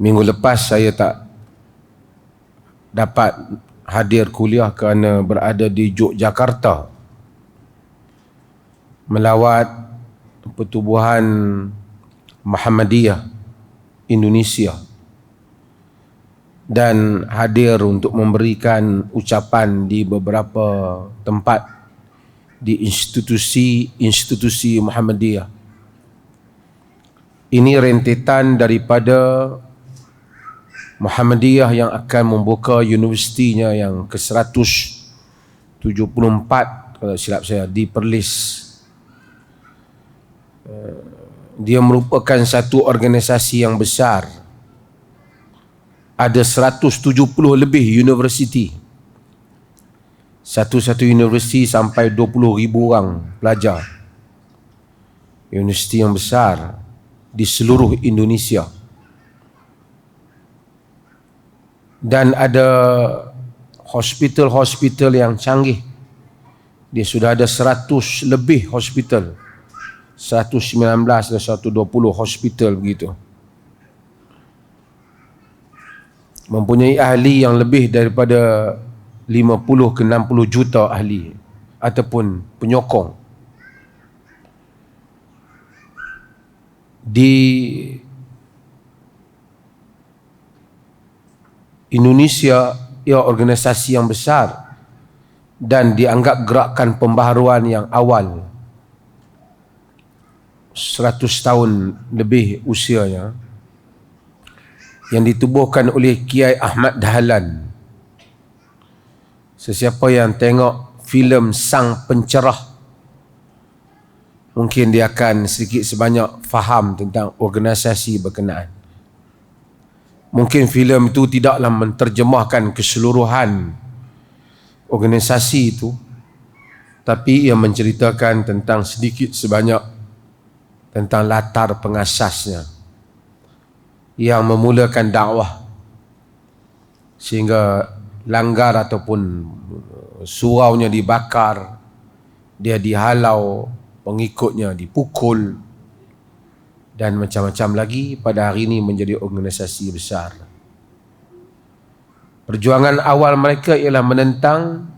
Minggu lepas saya tak dapat hadir kuliah kerana berada di Yogyakarta melawat pertubuhan Muhammadiyah Indonesia dan hadir untuk memberikan ucapan di beberapa tempat di institusi Muhammadiyah. Ini rentetan daripada Muhammadiyah yang akan membuka universitinya yang ke-174 kalau silap saya di Perlis. Dia merupakan satu organisasi yang besar. Ada 170 lebih universiti. Satu-satu universiti sampai 20,000 orang pelajar. Universiti yang besar di seluruh Indonesia. Dan ada hospital-hospital yang canggih. Dia sudah ada 100 lebih hospital. 119 dan 120 hospital begitu. Mempunyai ahli yang lebih daripada 50 ke 60 juta ahli ataupun penyokong. Di Indonesia, ia organisasi yang besar dan dianggap gerakan pembaharuan yang awal. 100 tahun lebih usianya, yang ditubuhkan oleh Kiai Ahmad Dahlan. Sesiapa yang tengok filem Sang Pencerah, mungkin dia akan sedikit sebanyak faham tentang organisasi berkenaan. Mungkin filem itu tidaklah menterjemahkan keseluruhan organisasi itu, tapi ia menceritakan tentang sedikit sebanyak tentang latar pengasasnya yang memulakan dakwah sehingga langgar ataupun suraunya dibakar, dia dihalau, pengikutnya dipukul dan macam-macam lagi. Pada hari ini menjadi organisasi besar. Perjuangan awal mereka ialah menentang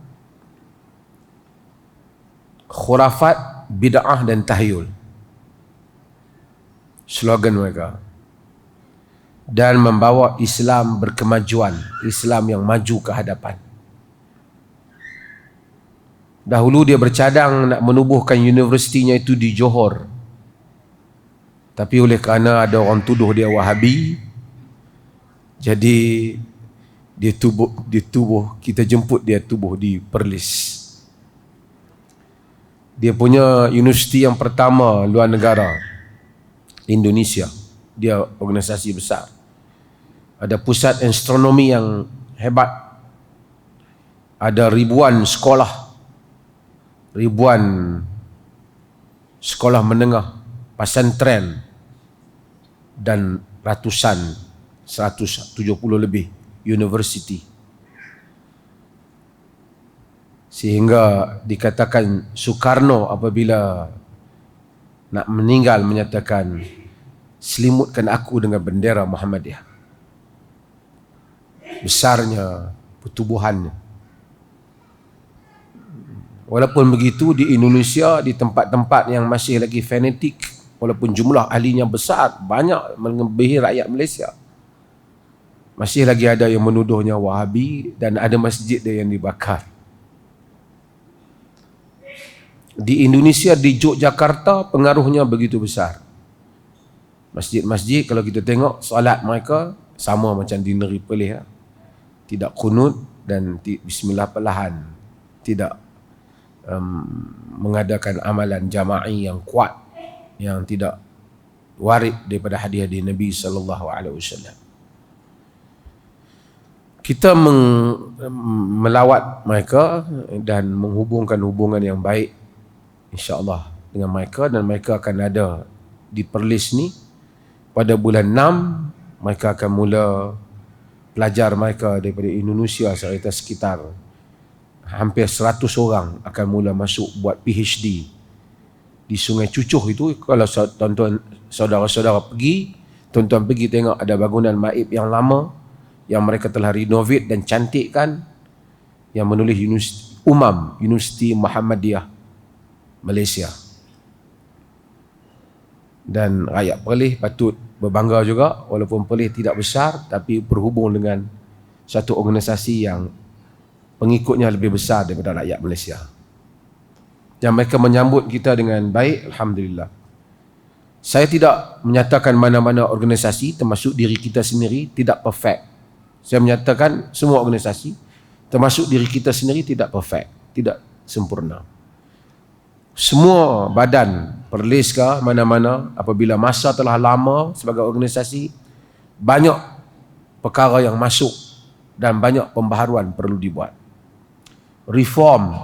khurafat, bid'ah dan tahyul. Slogan mereka. Dan membawa Islam berkemajuan, Islam yang maju ke hadapan. Dahulu dia bercadang nak menubuhkan universitinya itu di Johor. Tapi oleh kerana ada orang tuduh dia Wahabi, jadi kita jemput dia tubuh di Perlis. Dia punya universiti yang pertama luar negara, Indonesia. Dia organisasi besar. Ada pusat astronomi yang hebat. Ada ribuan sekolah menengah, pesantren dan ratusan, 170 lebih universiti. Sehingga dikatakan Soekarno apabila nak meninggal menyatakan, selimutkan aku dengan bendera Muhammadiyah. Besarnya pertubuhannya. Walaupun begitu, di Indonesia, di tempat-tempat yang masih lagi fanatik, walaupun jumlah ahlinya besar, banyak melebihi rakyat Malaysia, masih lagi ada yang menuduhnya Wahabi dan ada masjid dia yang dibakar. Di Indonesia, di Yogyakarta, pengaruhnya begitu besar. Masjid-masjid, kalau kita tengok solat mereka sama macam di negeri Perlis. Tidak kunut dan bismillah perlahan. Tidak mengadakan amalan jama'i yang kuat, yang tidak warid daripada hadis-hadis Nabi SAW. Kita melawat mereka dan menghubungkan hubungan yang baik insya-Allah dengan mereka, dan mereka akan ada di Perlis ni pada bulan 6. Mereka akan mula pelajar mereka daripada Indonesia serta sekitar hampir 100 orang akan mula masuk buat PhD di Sungai Cucuh itu. Kalau tuan-tuan saudara-saudara pergi Tuan-tuan pergi tengok ada bangunan Maib yang lama yang mereka telah renovate dan cantikkan, yang menulis Universiti Muhammadiyah Malaysia. Dan rakyat Perlis patut berbangga juga, walaupun Perlis tidak besar tapi berhubung dengan satu organisasi yang pengikutnya lebih besar daripada rakyat Malaysia. Dan mereka menyambut kita dengan baik, alhamdulillah. Saya tidak menyatakan mana-mana organisasi termasuk diri kita sendiri tidak perfect. Saya menyatakan semua organisasi termasuk diri kita sendiri tidak perfect, tidak sempurna. Semua badan, Perlis ke mana-mana, apabila masa telah lama sebagai organisasi, banyak perkara yang masuk dan banyak pembaharuan perlu dibuat. Reform,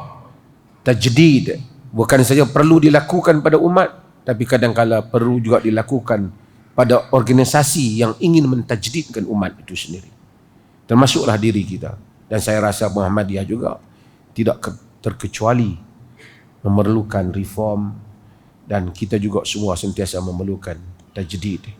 tajdid, bukan saja perlu dilakukan pada umat, tapi kadang-kala perlu juga dilakukan pada organisasi yang ingin mentajdidkan umat itu sendiri. Termasuklah diri kita. Dan saya rasa Muhammadiyah juga tidak terkecuali memerlukan reform, dan kita juga semua sentiasa memerlukan tajdid.